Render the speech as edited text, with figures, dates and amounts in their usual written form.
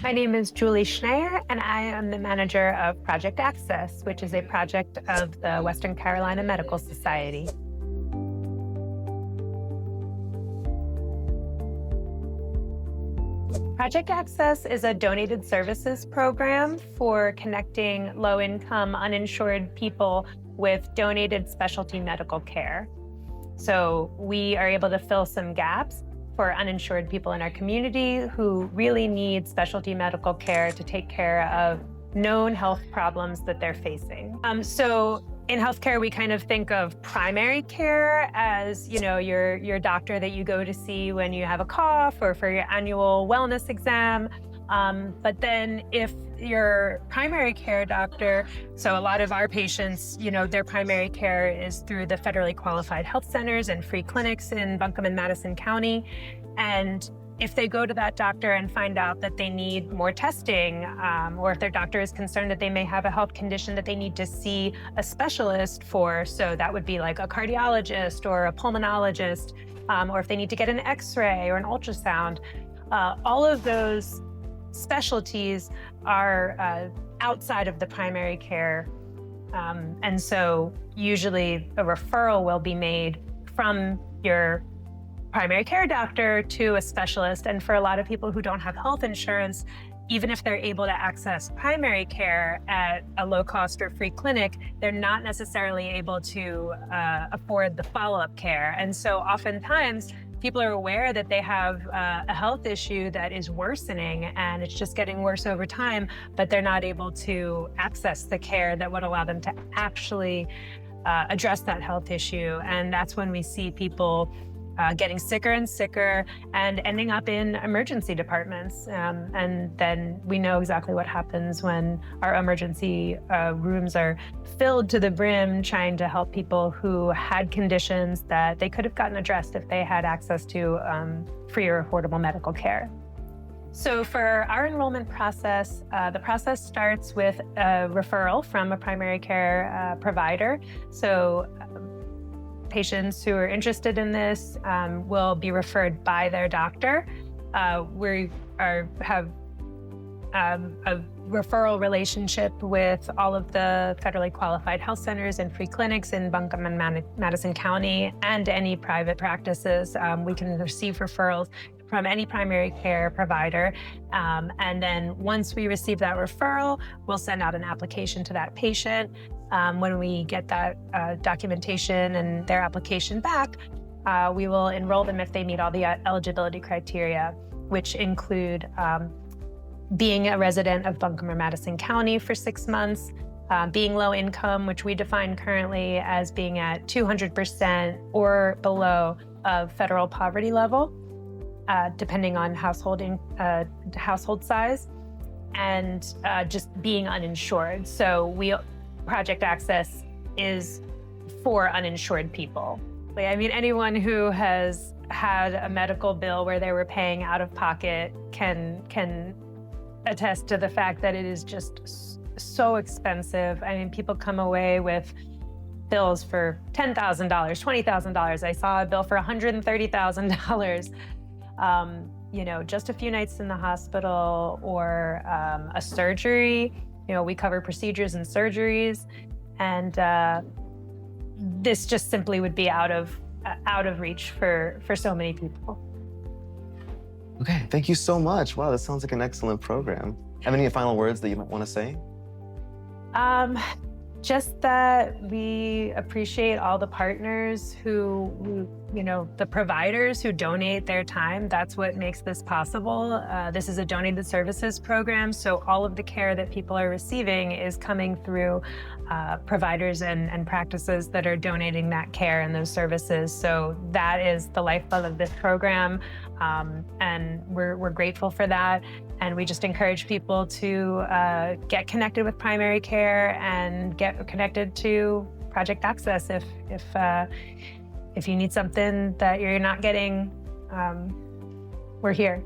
My name is Julie Schneier, and I am the manager of Project Access, which is a project of the Western Carolina Medical Society. Project Access is a donated services program for connecting low-income, uninsured people with donated specialty medical care. So we are able to fill some gaps for uninsured people in our community who really need specialty medical care to take care of known health problems that they're facing. So in healthcare, we kind of think of primary care as, your doctor that you go to see when you have a cough or for your annual wellness exam. But then if your primary care doctor, so a lot of our patients, their primary care is through the federally qualified health centers and free clinics in Buncombe and Madison County. And if they go to that doctor and find out that they need more testing, or if their doctor is concerned that they may have a health condition that they need to see a specialist for, so that would be like a cardiologist or a pulmonologist, or if they need to get an X-ray or an ultrasound, all of those specialties are outside of the primary care. And so usually a referral will be made from your primary care doctor to a specialist. And for a lot of people who don't have health insurance, even if they're able to access primary care at a low cost or free clinic, they're not necessarily able to afford the follow-up care. And so oftentimes people are aware that they have a health issue that is worsening and it's just getting worse over time, but they're not able to access the care that would allow them to actually address that health issue. And that's when we see people getting sicker and sicker and ending up in emergency departments. And then we know exactly what happens when our emergency rooms are filled to the brim trying to help people who had conditions that they could have gotten addressed if they had access to free or affordable medical care. So for our enrollment process, the process starts with a referral from a primary care provider. So patients who are interested in this will be referred by their doctor. We have a referral relationship with all of the federally qualified health centers and free clinics in Buncombe and Madison County and any private practices. We can receive referrals from any primary care provider. And then once we receive that referral, we'll send out an application to that patient. When we get that documentation and their application back, we will enroll them if they meet all the eligibility criteria, which include being a resident of Buncombe or Madison County for 6 months, being low income, which we define currently as being at 200% or below of federal poverty level, depending on household size, and just being uninsured. So Project Access is for uninsured people. I mean, anyone who has had a medical bill where they were paying out of pocket can attest to the fact that it is just so expensive. I mean, people come away with bills for $10,000, $20,000. I saw a bill for $130,000. Just a few nights in the hospital or a surgery. We cover procedures and surgeries, and this just simply would be out of reach for so many people. Okay, thank you so much. Wow, this sounds like an excellent program. Have any final words that you might want to say? Just that we appreciate all the partners who the providers who donate their time. That's what makes this possible. This is a donated services program, so all of the care that people are receiving is coming through providers and practices that are donating that care and those services. So that is the lifeblood of this program, and we're grateful for that. And we just encourage people to get connected with primary care and get connected to Project Access if you need something that you're not getting. We're here.